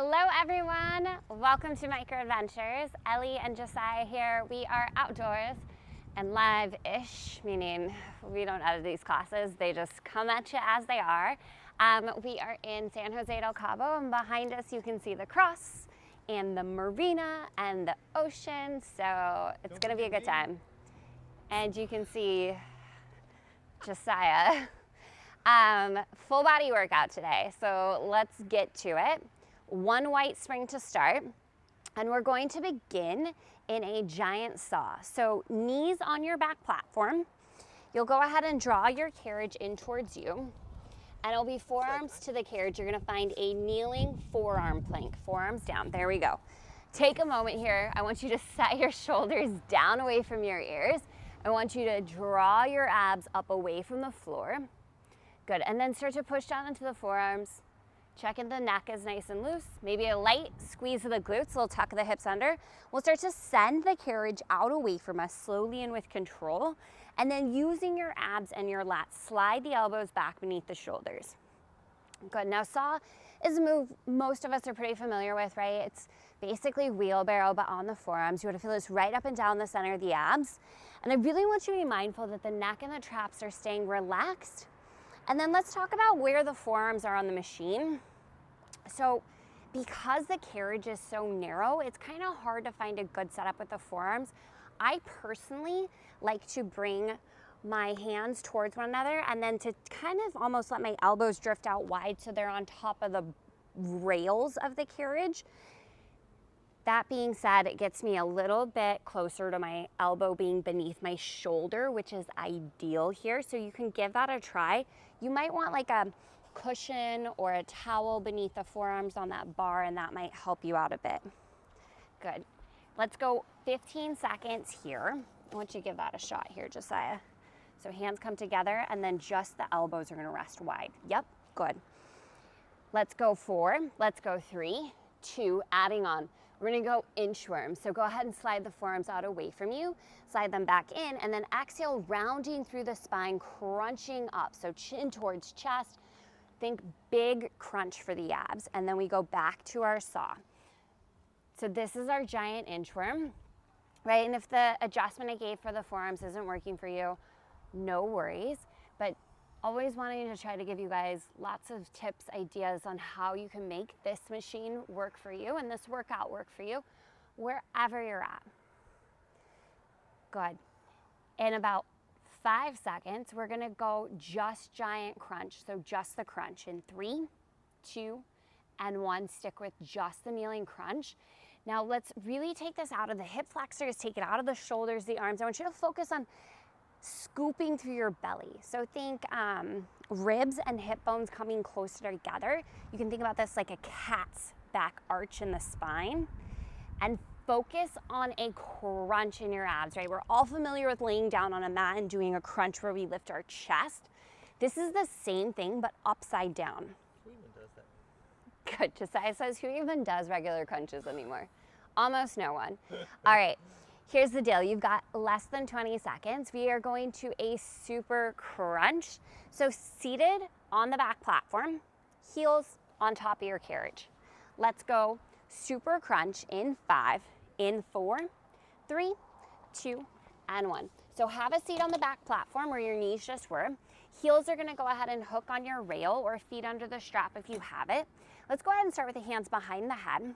Hello everyone, welcome to Micro Adventures. Ellie and Josiah here. We are outdoors and live-ish, meaning we don't edit these classes, they just come at you as they are. We are in San Jose del Cabo, and behind us you can see the cross and the marina and the ocean, so it's gonna be a good time. And you can see Josiah. Full body workout today, so let's get to it. One white spring to start, and we're going to begin in a giant saw. So knees on your back platform. You'll go ahead and draw your carriage in towards you, and it'll be forearms to the carriage. You're gonna find a kneeling forearm plank, forearms down. There we go. Take a moment here. I want you to set your shoulders down away from your ears. I want you to draw your abs up away from the floor. Good, and then start to push down into the forearms. Check in the neck is nice and loose. Maybe a light squeeze of the glutes, a little tuck of the hips under. We'll start to send the carriage out away from us slowly and with control. And then using your abs and your lats, slide the elbows back beneath the shoulders. Good, now saw is a move most of us are pretty familiar with, right? It's basically wheelbarrow, but on the forearms. You want to feel this right up and down the center of the abs. And I really want you to be mindful that the neck and the traps are staying relaxed. And then let's talk about where the forearms are on the machine. So because the carriage is so narrow, it's kind of hard to find a good setup with the forearms. I personally like to bring my hands towards one another and then to kind of almost let my elbows drift out wide so they're on top of the rails of the carriage. That being said, it gets me a little bit closer to my elbow being beneath my shoulder, which is ideal here. So you can give that a try. You might want like a cushion or a towel beneath the forearms on that bar, and that might help you out a bit. Good. Let's go 15 seconds here. I want you to give that a shot here, Josiah. So hands come together, and then just the elbows are gonna rest wide. Yep, good. Let's go 4, let's go 3, 2, adding on. We're gonna go inchworm. So go ahead and slide the forearms out away from you, slide them back in, and then exhale, rounding through the spine, crunching up. So chin towards chest. Think big crunch for the abs, and then we go back to our saw. So this is our giant inchworm, right? And if the adjustment I gave for the forearms isn't working for you, no worries, but always wanting to try to give you guys lots of tips, ideas on how you can make this machine work for you and this workout work for you wherever you're at. Good. In about 5 seconds, we're gonna go just giant crunch. So just the crunch in 3, 2, and 1. Stick with just the kneeling crunch. Now let's really take this out of the hip flexors, take it out of the shoulders, the arms. I want you to focus on scooping through your belly. So think ribs and hip bones coming closer together. You can think about this like a cat's back arch in the spine, and focus on a crunch in your abs, right? We're all familiar with laying down on a mat and doing a crunch where we lift our chest. This is the same thing, but upside down. Who even does that? Good, Josiah says, who even does regular crunches anymore? Almost no one. All right, here's the deal. You've got less than 20 seconds. We are going to a super crunch. So seated on the back platform, heels on top of your carriage. Let's go super crunch in 5, in 4, 3, 2, and 1. So have a seat on the back platform where your knees just were. Heels are gonna go ahead and hook on your rail or feet under the strap if you have it. Let's go ahead and start with the hands behind the head.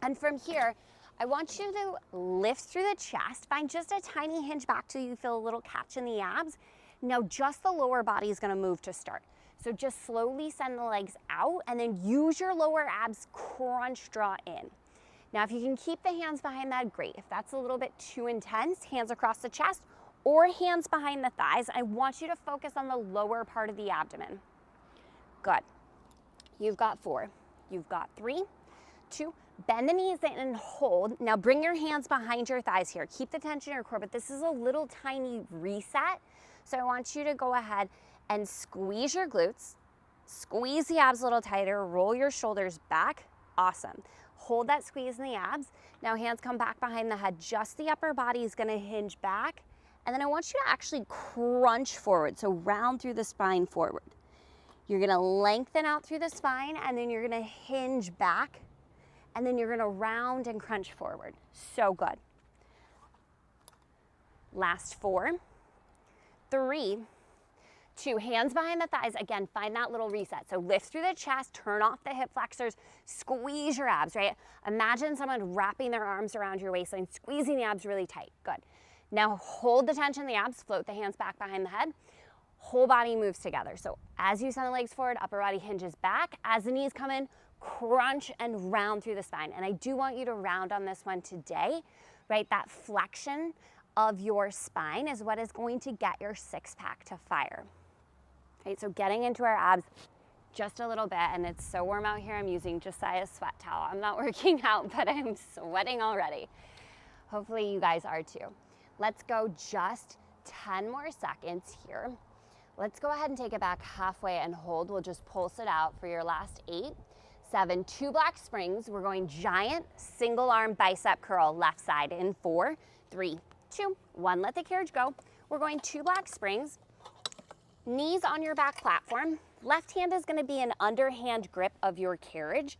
And from here, I want you to lift through the chest, find just a tiny hinge back till you feel a little catch in the abs. Now just the lower body is gonna move to start. So just slowly send the legs out and then use your lower abs, crunch, draw in. Now, if you can keep the hands behind that, great. If that's a little bit too intense, hands across the chest or hands behind the thighs. I want you to focus on the lower part of the abdomen. Good. You've got 4, you've got 3, 2, bend the knees in and hold. Now bring your hands behind your thighs here. Keep the tension in your core, but this is a little tiny reset. So I want you to go ahead and squeeze your glutes, squeeze the abs a little tighter, roll your shoulders back. Awesome. Hold that squeeze in the abs. Now hands come back behind the head. Just the upper body is gonna hinge back. And then I want you to actually crunch forward. So round through the spine forward. You're gonna lengthen out through the spine, and then you're gonna hinge back and then you're gonna round and crunch forward. So good. Last 4, 3, 2, hands behind the thighs. Again, find that little reset. So lift through the chest, turn off the hip flexors, squeeze your abs, right? Imagine someone wrapping their arms around your waistline, squeezing the abs really tight. Good. Now hold the tension in the abs, float the hands back behind the head. Whole body moves together. So as you send the legs forward, upper body hinges back. As the knees come in, crunch and round through the spine. And I do want you to round on this one today, right? That flexion of your spine is what is going to get your six-pack to fire. Right, so getting into our abs just a little bit, and it's so warm out here, I'm using Josiah's sweat towel. I'm not working out, but I'm sweating already. Hopefully you guys are too. Let's go just 10 more seconds here. Let's go ahead and take it back halfway and hold. We'll just pulse it out for your last 8, 7, 2 black springs. We're going giant single arm bicep curl, left side in 4, 3, 2, 1. Let the carriage go. We're going 2 black springs. Knees on your back platform. Left hand is going to be an underhand grip of your carriage.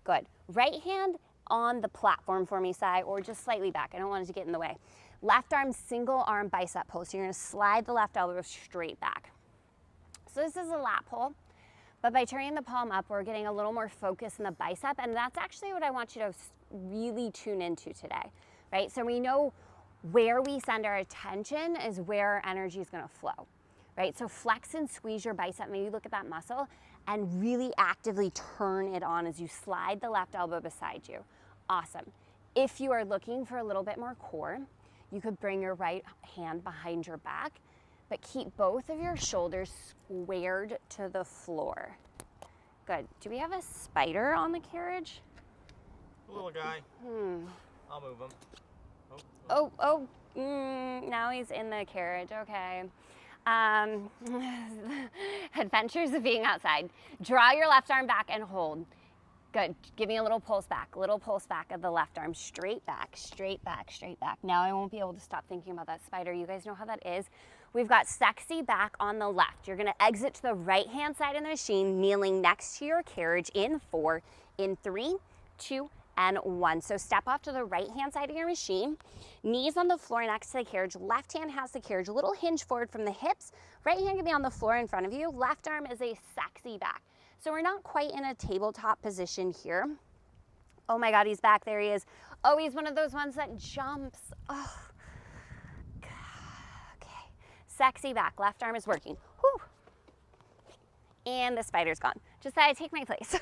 Good. Right hand on the platform for me, Sai, or just slightly back. I don't want it to get in the way. Left arm, single arm bicep pull. So you're going to slide the left elbow straight back. So this is a lat pull, but by turning the palm up, we're getting a little more focus in the bicep, and that's actually what I want you to really tune into today, right? So we know where we send our attention is where our energy is going to flow. Right, so flex and squeeze your bicep, maybe look at that muscle and really actively turn it on as you slide the left elbow beside you. Awesome. If you are looking for a little bit more core, you could bring your right hand behind your back, but keep both of your shoulders squared to the floor. Good. Do we have a spider on the carriage? A little guy. I'll move him. Now he's in the carriage, okay. Adventures of being outside. Draw your left arm back and hold. Good. Give me a little pulse back of the left arm. Straight back, straight back, straight back. Now I won't be able to stop thinking about that spider. You guys know how that is. We've got sexy back on the left. You're going to exit to the right hand side of the machine, kneeling next to your carriage in 4, in 3, 2, and 1. So step off to the right hand side of your machine, knees on the floor next to the carriage, left hand has the carriage, a little hinge forward from the hips, right hand can be on the floor in front of you, left arm is a sexy back. So we're not quite in a tabletop position here. Oh my God, he's back, there he is. Oh, he's one of those ones that jumps. Oh, okay. Sexy back, left arm is working. Whew. And the spider's gone. Just thought I'd take my place.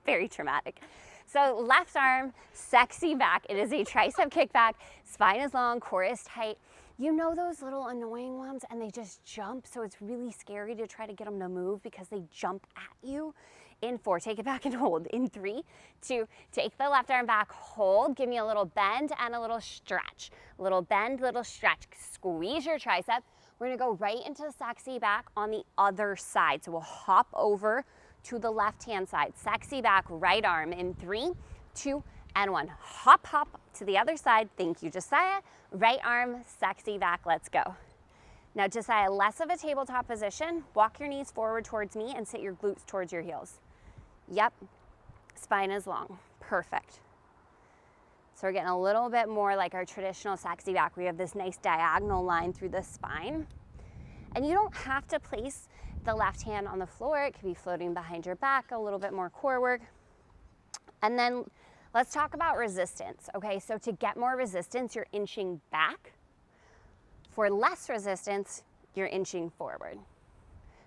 Very traumatic. So left arm, sexy back. It is a tricep kickback. Spine is long, core is tight. You know those little annoying ones and they just jump, so it's really scary to try to get them to move because they jump at you. In 4, take it back and hold. In 3, 2, take the left arm back, hold. Give me a little bend and a little stretch. Little bend, little stretch. Squeeze your tricep. We're gonna go right into sexy back on the other side. So we'll hop over to the left-hand side. Sexy back, right arm in 3, 2, and 1. Hop, hop to the other side. Thank you, Josiah. Right arm, sexy back, let's go. Now, Josiah, less of a tabletop position. Walk your knees forward towards me and sit your glutes towards your heels. Yep, spine is long, perfect. So we're getting a little bit more like our traditional sexy back. We have this nice diagonal line through the spine. And you don't have to place the left hand on the floor. It could be floating behind your back, a little bit more core work. And then let's talk about resistance. Okay, so to get more resistance, you're inching back. For less resistance, you're inching forward.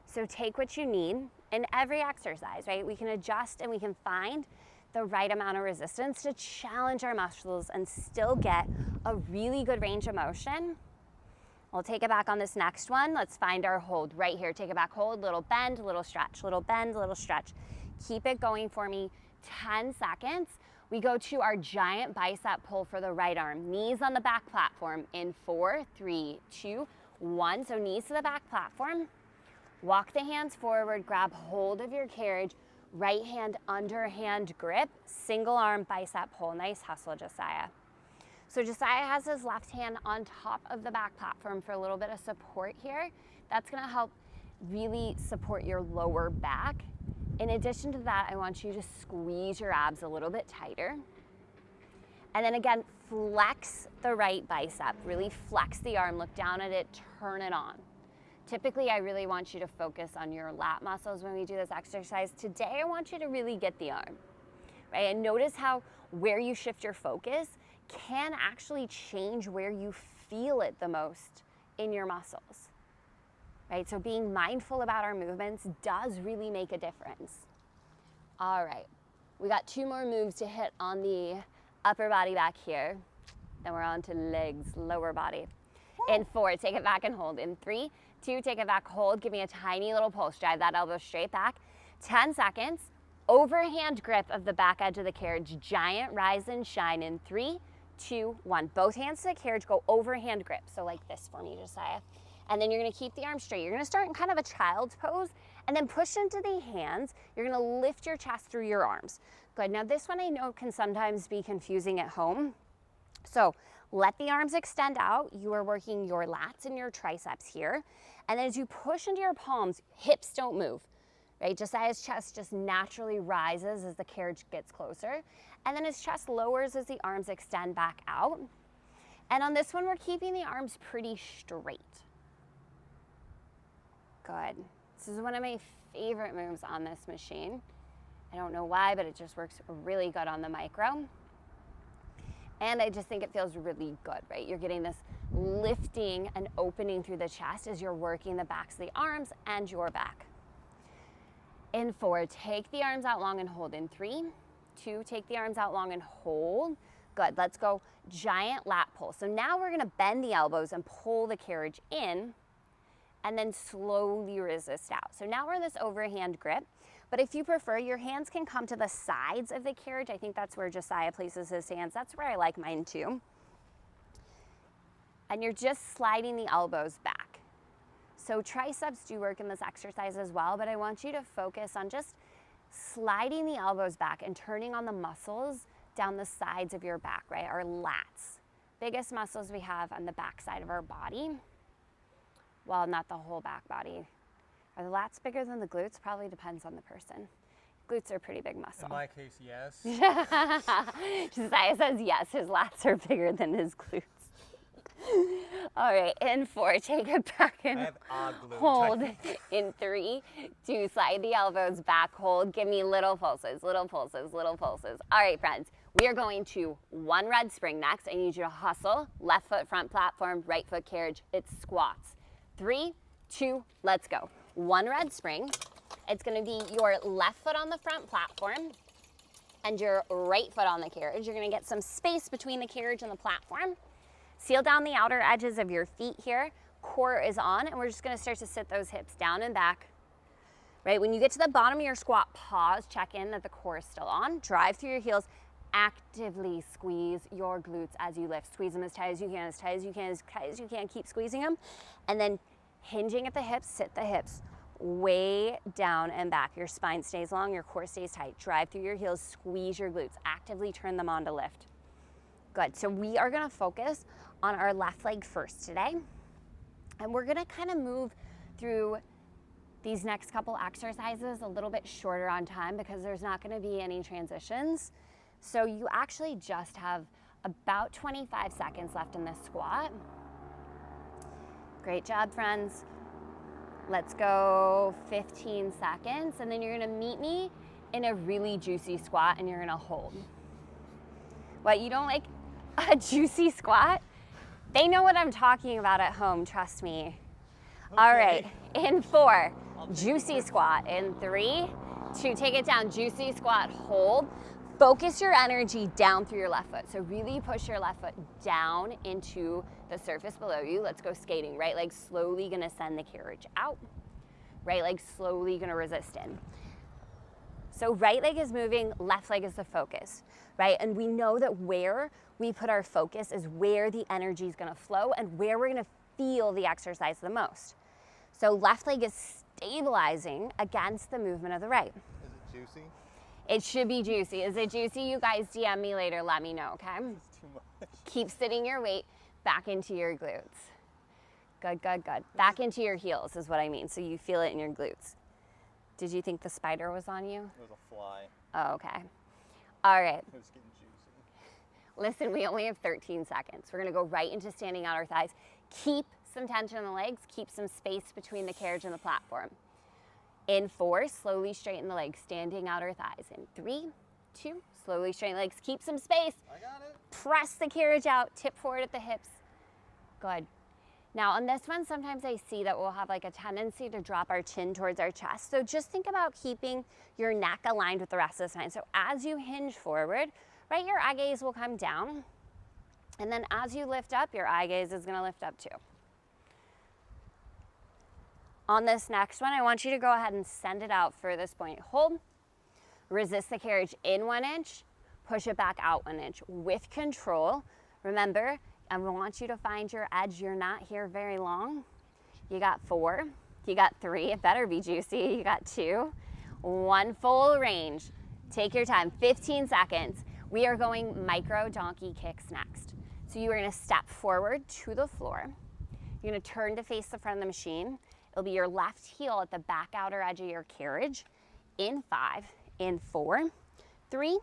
So take what you need in every exercise, right? We can adjust and we can find the right amount of resistance to challenge our muscles and still get a really good range of motion. We'll take it back on this next one. Let's find our hold right here. Take it back, hold, little bend, little stretch, little bend, little stretch. Keep it going for me, 10 seconds. We go to our giant bicep pull for the right arm. Knees on the back platform in 4, 3, 2, 1. So knees to the back platform. Walk the hands forward, grab hold of your carriage, right hand underhand grip, single arm bicep pull. Nice hustle, Josiah. So Josiah has his left hand on top of the back platform for a little bit of support here. That's gonna help really support your lower back In addition to that, I want you to squeeze your abs a little bit tighter. And then again, flex the right bicep. Really flex the arm, look down at it, turn it on. Typically, I really want you to focus on your lat muscles when we do this exercise. Today, I want you to really get the arm, right? And notice how where you shift your focus can actually change where you feel it the most in your muscles, right? So being mindful about our movements does really make a difference. All right, we got 2 more moves to hit on the upper body back here. Then we're on to legs, lower body. In 4, take it back and hold. In 3, 2, take it back, hold. Give me a tiny little pulse. Drive that elbow straight back. 10 seconds. Overhand grip of the back edge of the carriage. Giant rise and shine in 3, 2, 1. Both hands to the carriage, go overhand grip. So like this for me, Josiah. And then you're gonna keep the arms straight. You're gonna start in kind of a child's pose and then push into the hands. You're gonna lift your chest through your arms. Good, now this one I know can sometimes be confusing at home. So let the arms extend out. You are working your lats and your triceps here. And then as you push into your palms, hips don't move, right? Josiah's chest just naturally rises as the carriage gets closer. And then his chest lowers as the arms extend back out. And on this one, we're keeping the arms pretty straight. Good. This is one of my favorite moves on this machine. I don't know why, but it just works really good on the micro. And I just think it feels really good, right? You're getting this lifting and opening through the chest as you're working the backs of the arms and your back. In 4, take the arms out long and hold. In 3, 2, take the arms out long and hold. Good, let's go giant lat pull. So now we're gonna bend the elbows and pull the carriage in and then slowly resist out. So now we're in this overhand grip. But if you prefer, your hands can come to the sides of the carriage. I think that's where Josiah places his hands. That's where I like mine too. And you're just sliding the elbows back. So triceps do work in this exercise as well, but I want you to focus on just sliding the elbows back and turning on the muscles down the sides of your back, right? Our lats. Biggest muscles we have on the back side of our body. Well, not the whole back body. Are the lats bigger than the glutes? Probably depends on the person. Glutes are a pretty big muscle. In my case, yes. Josiah says yes, his lats are bigger than his glutes. All right, in 4, take it back and hold. In 3, 2, slide the elbows back, hold. Give me little pulses, little pulses, little pulses. All right, friends, we are going to 1 red spring next. I need you to hustle. Left foot front platform, right foot carriage. It's squats. 3, 2, let's go. 1 red spring. It's gonna be your left foot on the front platform and your right foot on the carriage. You're gonna get some space between the carriage and the platform. Seal down the outer edges of your feet here. Core is on, and we're just gonna start to sit those hips down and back. Right, when you get to the bottom of your squat, pause, check in that the core is still on. Drive through your heels. Actively squeeze your glutes as you lift. Squeeze them as tight as you can, as tight as you can, as tight as you can. Keep squeezing them. And then hinging at the hips, sit the hips way down and back. Your spine stays long, your core stays tight. Drive through your heels, squeeze your glutes. Actively turn them on to lift. Good, so we are gonna focus on our left leg first today. And we're gonna kind of move through these next couple exercises a little bit shorter on time because there's not gonna be any transitions. So you actually just have about 25 seconds left in this squat. Great job, friends. Let's go 15 seconds, and then you're gonna meet me in a really juicy squat and you're gonna hold. What, you don't like a juicy squat? They know what I'm talking about at home, trust me. Okay. All right, in 4, juicy squat. In 3, 2, take it down, juicy squat, hold. Focus your energy down through your left foot. So really push your left foot down into the surface below you. Let's go skating. Right leg slowly gonna send the carriage out. Right leg slowly gonna resist in. So right leg is moving, left leg is the focus, right? And we know that where we put our focus is where the energy is gonna flow and where we're gonna feel the exercise the most. So left leg is stabilizing against the movement of the right. Is it juicy? It should be juicy. Is it juicy? You guys DM me later, let me know, okay? It's too much. Keep sitting your weight back into your glutes. Good, good, good. Back into your heels is what I mean, so you feel it in your glutes. Did you think the spider was on you? It was a fly. Oh, okay. All right. It was getting juicy. Listen, we only have 13 seconds. We're gonna go right into standing out our thighs. Keep some tension in the legs, keep some space between the carriage and the platform. In 4, slowly straighten the legs, standing out our thighs. In 3, 2, slowly straighten the legs, keep some space. I got it. Press the carriage out, tip forward at the hips. Good. Now on this one, sometimes I see that we'll have like a tendency to drop our chin towards our chest. So just think about keeping your neck aligned with the rest of the spine. So as you hinge forward, right, your eye gaze will come down. And then as you lift up, your eye gaze is gonna lift up too. On this next one, I want you to go ahead and send it out for this point. Hold, resist the carriage in 1 inch, push it back out 1 inch with control. Remember, I want you to find your edge. You're not here very long. You got 4, you got 3, it better be juicy. You got 2, 1 full range. Take your time, 15 seconds. We are going micro donkey kicks next. So you are gonna step forward to the floor. You're gonna turn to face the front of the machine. It'll be your left heel at the back outer edge of your carriage. In 5, in 4, 3,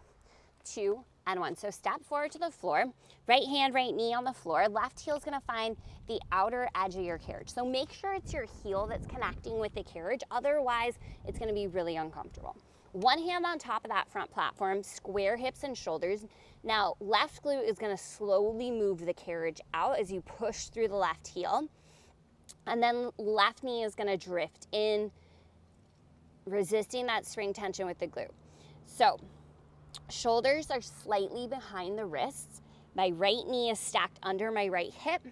2, and 1. So step forward to the floor, right hand, right knee on the floor. Left heel is gonna find the outer edge of your carriage. So make sure it's your heel that's connecting with the carriage. Otherwise, it's gonna be really uncomfortable. One hand on top of that front platform, square hips and shoulders. Now, left glute is gonna slowly move the carriage out as you push through the left heel. And then left knee is gonna drift in, resisting that spring tension with the glute. So, shoulders are slightly behind the wrists. My right knee is stacked under my right hip.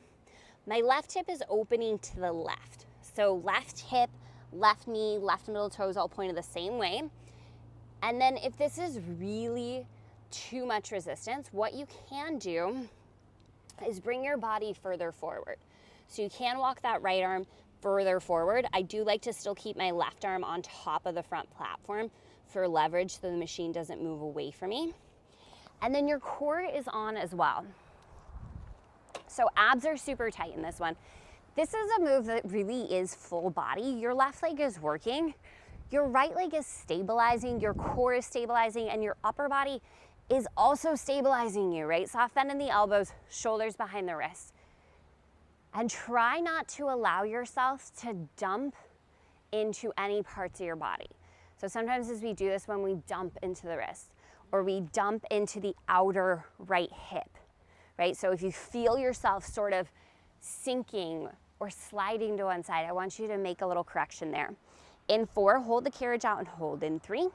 My left hip is opening to the left. So left hip, left knee, left middle toes all pointed the same way. And then if this is really too much resistance, what you can do is bring your body further forward. So you can walk that right arm further forward. I do like to still keep my left arm on top of the front platform for leverage so the machine doesn't move away from me. And then your core is on as well. So abs are super tight in this one. This is a move that really is full body. Your left leg is working, your right leg is stabilizing, your core is stabilizing, and your upper body is also stabilizing you, right? Soft bend in the elbows, shoulders behind the wrists. And try not to allow yourself to dump into any parts of your body. So sometimes as we do this, when we dump into the wrist or we dump into the outer right hip, right? So if you feel yourself sort of sinking or sliding to one side, I want you to make a little correction there. In 4, hold the carriage out and hold. In 3,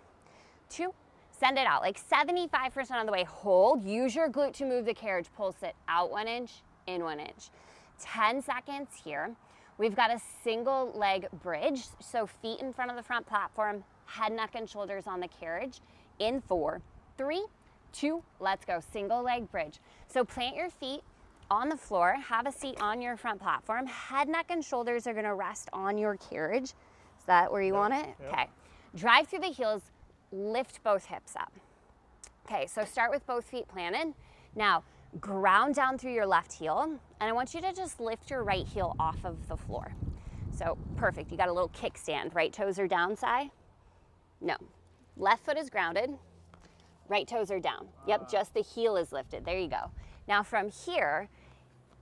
2, send it out. Like 75% of the way, hold. Use your glute to move the carriage. Pulse it out 1 inch, in 1 inch. 10 seconds here. We've got a single leg bridge. So feet in front of the front platform, head, neck, and shoulders on the carriage. In 4, 3, 2, let's go. Single leg bridge. So plant your feet on the floor, have a seat on your front platform. Head, neck, and shoulders are gonna rest on your carriage. Is that where you want it? Yep. Okay. Drive through the heels, lift both hips up. Okay, so start with both feet planted. Now, ground down through your left heel, and I want you to just lift your right heel off of the floor. So perfect, you got a little kickstand. Right toes are down, Sai? No. Left foot is grounded, right toes are down. Yep, just the heel is lifted. There you go. Now from here,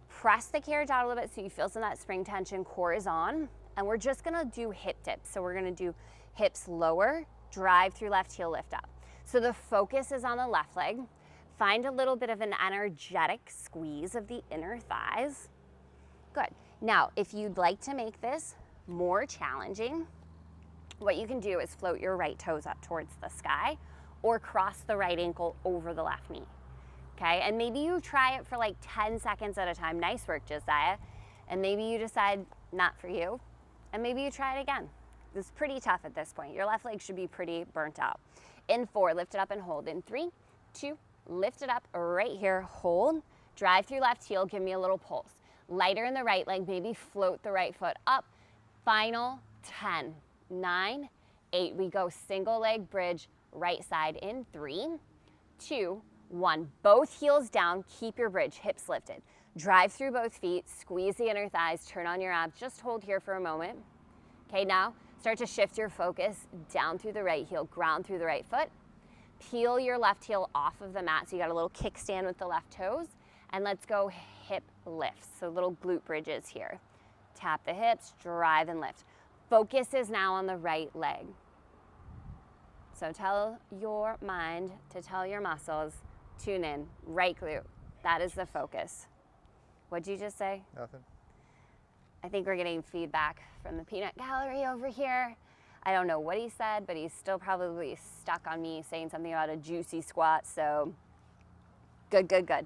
press the carriage out a little bit so you feel some of that spring tension, core is on, and we're just gonna do hip dips. So we're gonna do hips lower, drive through left heel, lift up. So the focus is on the left leg. Find a little bit of an energetic squeeze of the inner thighs. Good. Now, if you'd like to make this more challenging, what you can do is float your right toes up towards the sky or cross the right ankle over the left knee. Okay, and maybe you try it for like 10 seconds at a time. Nice work, Josiah. And maybe you decide not for you, and maybe you try it again. It's pretty tough at this point. Your left leg should be pretty burnt out. In 4, lift it up and hold. In 3, 2, lift it up right here, hold, drive through left heel, give me a little pulse. Lighter in the right leg, maybe float the right foot up. Final 10, 9, 8, we go single leg bridge, right side in 3, 2, 1. Both heels down, keep your bridge, hips lifted. Drive through both feet, squeeze the inner thighs, turn on your abs, just hold here for a moment. Okay, now Start to shift your focus down through the right heel, ground through the right foot. Peel your left heel off of the mat so you got a little kickstand with the left toes. And let's go hip lifts, so little glute bridges here. Tap the hips, drive and lift. Focus is now on the right leg. So tell your mind to tell your muscles, tune in, right glute. That is the focus. What'd you just say? Nothing. I think we're getting feedback from the peanut gallery over here. I don't know what he said, but he's still probably stuck on me saying something about a juicy squat, so good, good, good.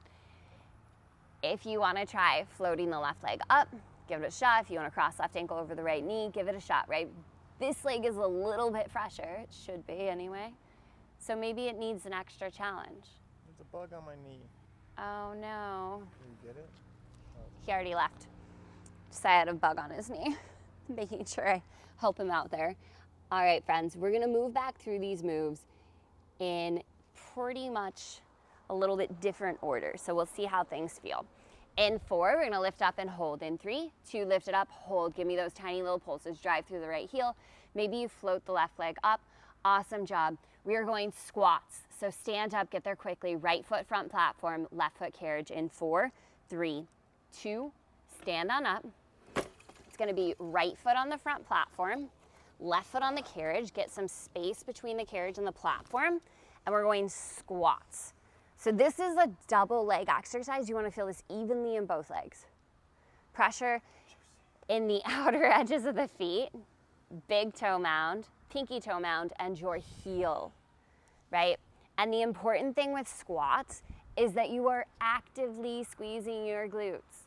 If you want to try floating the left leg up, give it a shot. If you want to cross left ankle over the right knee, give it a shot, right? This leg is a little bit fresher. It should be anyway. So maybe it needs an extra challenge. There's a bug on my knee. Oh no. Can you get it? Oh. He already left. Just I had a bug on his knee. Making sure I help him out there. All right, friends, we're gonna move back through these moves in pretty much a little bit different order. So we'll see how things feel. In 4, we're gonna lift up and hold. In 3, 2, lift it up, hold. Give me those tiny little pulses. Drive through the right heel. Maybe you float the left leg up. Awesome job. We are going squats. So stand up, get there quickly. Right foot front platform, left foot carriage in 4, 3, 2, stand on up. It's gonna be right foot on the front platform, left foot on the carriage. Get some space between the carriage and the platform. And we're going squats. So this is a double leg exercise. You want to feel this evenly in both legs. Pressure in the outer edges of the feet, big toe mound, pinky toe mound, and your heel, right? And the important thing with squats is that you are actively squeezing your glutes,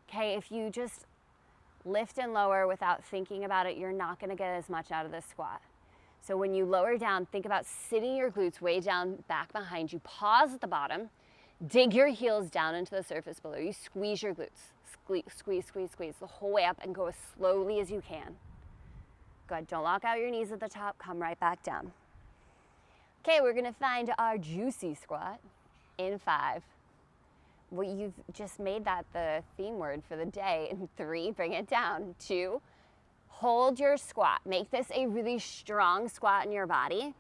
okay? If you just lift and lower without thinking about it, you're not gonna get as much out of this squat. So when you lower down, think about sitting your glutes way down back behind you. Pause at the bottom. Dig your heels down into the surface below you. Squeeze your glutes. Squeeze, squeeze, squeeze the whole way up and go as slowly as you can. Good. Don't lock out your knees at the top. Come right back down. Okay, we're going to find our juicy squat in 5. Well, you've just made that the theme word for the day. In 3, bring it down. 2, hold your squat. Make this a really strong squat in your body.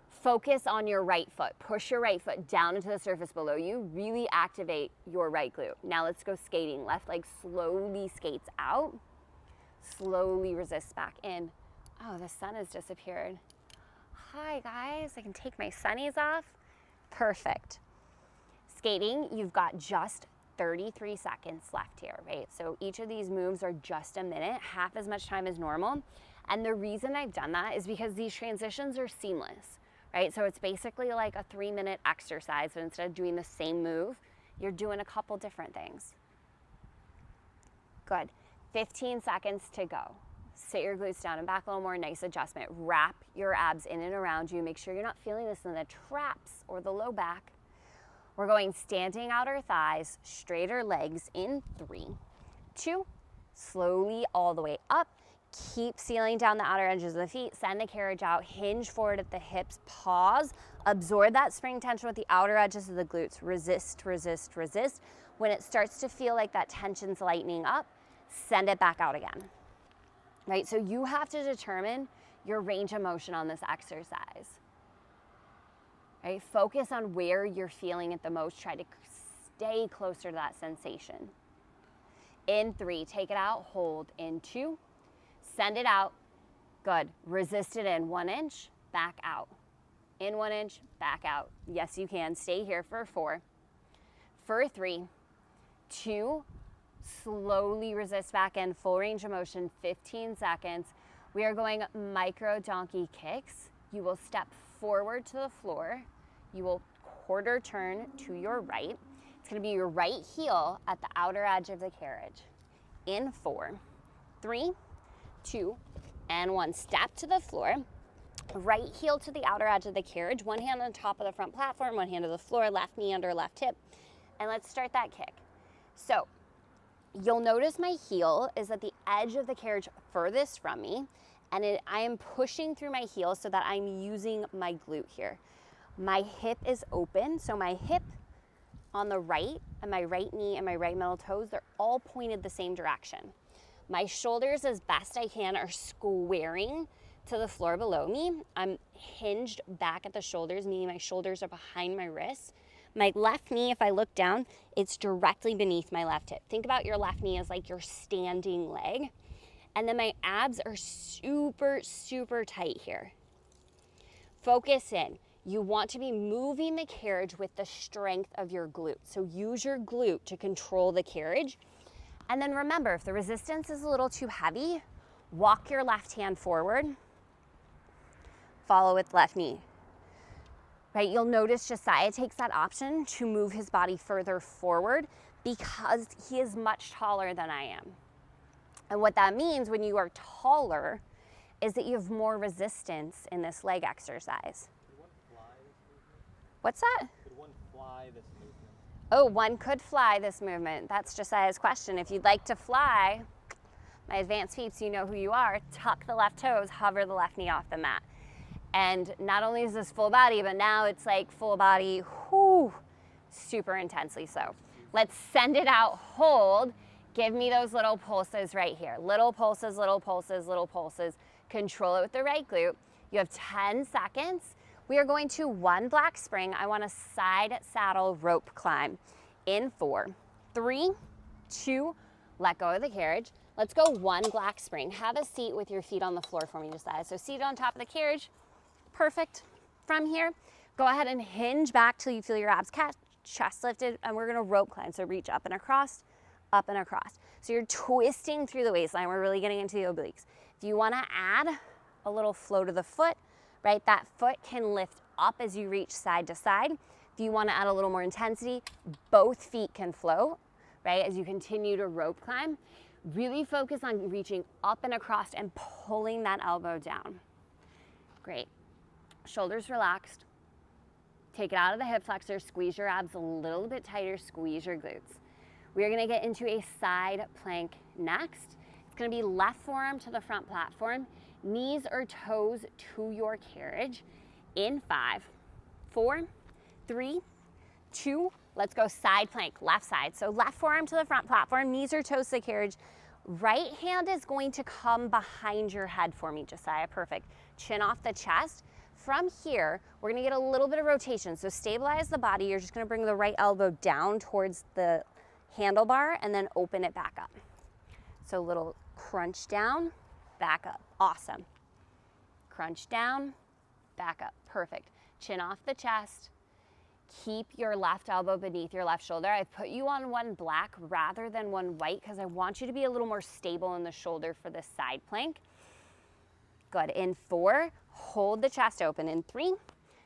Focus on your right foot. Push your right foot down into the surface below you. Really activate your right glute. Now let's go skating. Left leg slowly skates out. Slowly resists back in. Oh, the sun has disappeared. Hi guys, I can take my sunnies off. Perfect. Skating, you've got just 33 seconds left here, right? So each of these moves are just a minute, half as much time as normal. And the reason I've done that is because these transitions are seamless, right? So it's basically like a 3-minute exercise, but instead of doing the same move, you're doing a couple different things. Good. 15 seconds to go. Sit your glutes down and back a little more, nice adjustment. Wrap your abs in and around you. Make sure you're not feeling this in the traps or the low back. We're going standing outer thighs, straighter legs in 3, 2, slowly all the way up. Keep sealing down the outer edges of the feet. Send the carriage out, hinge forward at the hips, pause. Absorb that spring tension with the outer edges of the glutes. Resist, resist, resist. When it starts to feel like that tension's lightening up, send it back out again. Right, so you have to determine your range of motion on this exercise. Right, focus on where you're feeling it the most. Try to stay closer to that sensation. In 3, take it out, hold. In 2, send it out. Good. Resist it in 1 inch, back out. In 1 inch, back out. Yes, you can. Stay here for 4. For 3, 2, slowly resist back in, full range of motion, 15 seconds. We are going micro donkey kicks. You will step forward to the floor. You will quarter turn to your right. It's gonna be your right heel at the outer edge of the carriage. In 4, 3, 2, and 1. Step to the floor. Right heel to the outer edge of the carriage. One hand on top of the front platform, one hand to the floor, left knee under left hip. And let's start that kick. So, you'll notice my heel is at the edge of the carriage furthest from me, and I am pushing through my heel so that I'm using my glute here. My hip is open, so my hip on the right and my right knee and my right middle toes, they're all pointed the same direction. My shoulders, as best I can, are squaring to the floor below me. I'm hinged back at the shoulders, meaning my shoulders are behind my wrists. My left knee, if I look down, it's directly beneath my left hip. Think about your left knee as like your standing leg. And then my abs are super, super tight here. Focus in. You want to be moving the carriage with the strength of your glute. So use your glute to control the carriage. And then remember, if the resistance is a little too heavy, walk your left hand forward, follow with left knee. Right, you'll notice Josiah takes that option to move his body further forward because he is much taller than I am. And what that means when you are taller is that you have more resistance in this leg exercise. Could one fly this movement? What's that? Could one fly this movement? Oh, one could fly this movement. That's Josiah's question. If you'd like to fly, my advanced peeps, you know who you are. Tuck the left toes, hover the left knee off the mat. And not only is this full body, but now it's like full body, whoo, super intensely so. Let's send it out, hold. Give me those little pulses right here. Little pulses, little pulses, little pulses. Control it with the right glute. You have 10 seconds. We are going to one black spring. I want a side saddle rope climb. In 4, 3, 2, let go of the carriage. Let's go one black spring. Have a seat with your feet on the floor for me, Josiah. So seated on top of the carriage. Perfect. From here, go ahead and hinge back till you feel your abs catch, chest lifted, and we're gonna rope climb. So reach up and across, up and across. So you're twisting through the waistline. We're really getting into the obliques. If you wanna add a little flow to the foot, right, that foot can lift up as you reach side to side. If you wanna add a little more intensity, both feet can flow, right, as you continue to rope climb. Really focus on reaching up and across and pulling that elbow down. Great. Shoulders relaxed. Take it out of the hip flexor, squeeze your abs a little bit tighter, squeeze your glutes. We are gonna get into a side plank next. It's gonna be left forearm to the front platform, knees or toes to your carriage. In 5, 4, 3, 2, let's go side plank, left side. So left forearm to the front platform, knees or toes to the carriage. Right hand is going to come behind your head for me, Josiah, perfect. Chin off the chest. From here, we're gonna get a little bit of rotation. So stabilize the body. You're just gonna bring the right elbow down towards the handlebar and then open it back up. So little crunch down, back up, awesome. Crunch down, back up, perfect. Chin off the chest. Keep your left elbow beneath your left shoulder. I've put you on one black rather than one white because I want you to be a little more stable in the shoulder for this side plank. Good. In 4, hold the chest open. In 3,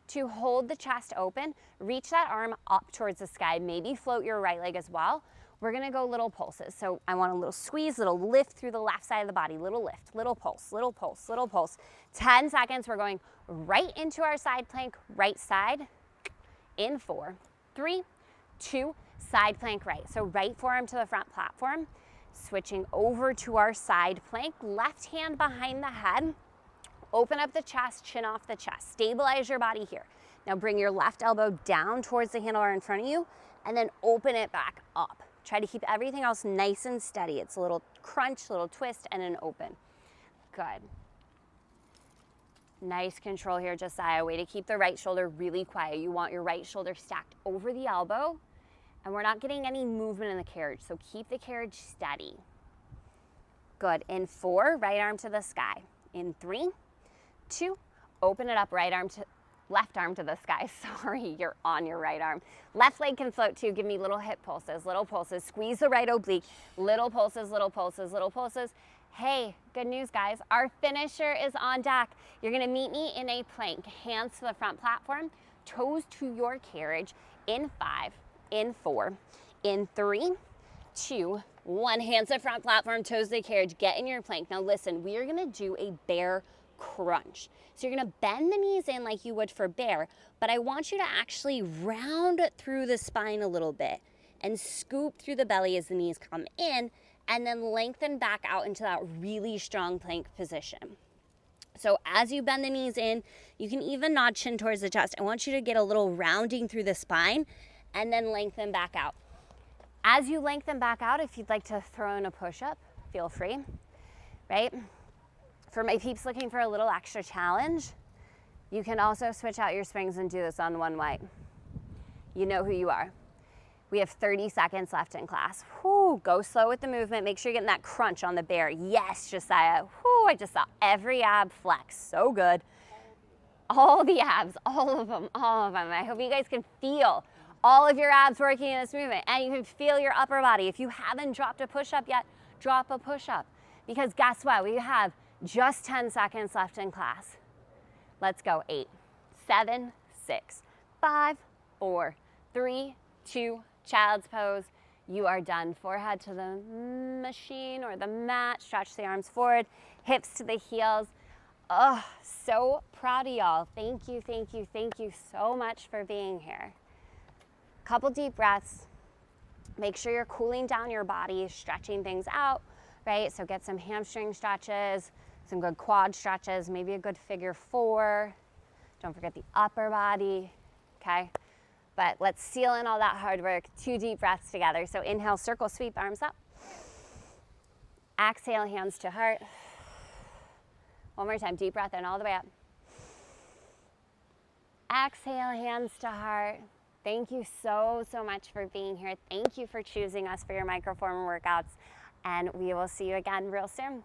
2, hold the chest open. Reach that arm up towards the sky. Maybe float your right leg as well. We're gonna go little pulses. So I want a little squeeze, little lift through the left side of the body. Little lift, little pulse, little pulse, little pulse. 10 seconds, we're going right into our side plank, right side. In 4, 3, 2, side plank right. So right forearm to the front platform. Switching over to our side plank, left hand behind the head. Open up the chest, chin off the chest. Stabilize your body here. Now bring your left elbow down towards the handlebar in front of you and then open it back up. Try to keep everything else nice and steady. It's a little crunch, a little twist, and an open. Good. Nice control here, Josiah. Way to keep the right shoulder really quiet. You want your right shoulder stacked over the elbow, and we're not getting any movement in the carriage, so keep the carriage steady. Good. In 4, right arm to the sky. In 3, 2, open it up, left arm to the sky. Sorry, you're on your right arm. Left leg can float too. Give me little hip pulses, little pulses. Squeeze the right oblique. Little pulses, little pulses, little pulses. Hey, good news, guys. Our finisher is on deck. You're gonna meet me in a plank. Hands to the front platform, toes to your carriage. In 5, in 4, in 3, 2, 1. Hands to the front platform, toes to the carriage. Get in your plank. Now listen, we are gonna do a bear crunch. So you're gonna bend the knees in like you would for bear, but I want you to actually round through the spine a little bit and scoop through the belly as the knees come in, and then lengthen back out into that really strong plank position. So as you bend the knees in, you can even nod chin towards the chest. I want you to get a little rounding through the spine and then lengthen back out. As you lengthen back out, if you'd like to throw in a push-up, feel free, right? For my peeps looking for a little extra challenge, you can also switch out your springs and do this on one white. You know who you are. We have 30 seconds left in class. Whew, go slow with the movement. Make sure you're getting that crunch on the bear. Yes, Josiah. Whew, I just saw every ab flex. So good. All the abs, all of them, all of them. I hope you guys can feel all of your abs working in this movement, and you can feel your upper body. If you haven't dropped a push-up yet, drop a push-up. Because guess what? We have just 10 seconds left in class. Let's go. 8, 7, 6, 5, 4, 3, 2, child's pose. You are done. Forehead to the machine or the mat. Stretch the arms forward, hips to the heels. Oh, so proud of y'all. Thank you, thank you, thank you so much for being here. Couple deep breaths. Make sure you're cooling down your body, stretching things out, right? So get some hamstring stretches, some good quad stretches, maybe a good figure 4. Don't forget the upper body, okay? But let's seal in all that hard work. 2 deep breaths together. So inhale, circle, sweep, arms up. Exhale, hands to heart. One more time, deep breath in all the way up. Exhale, hands to heart. Thank you so much for being here. Thank you for choosing us for your Microformer workouts. And we will see you again real soon.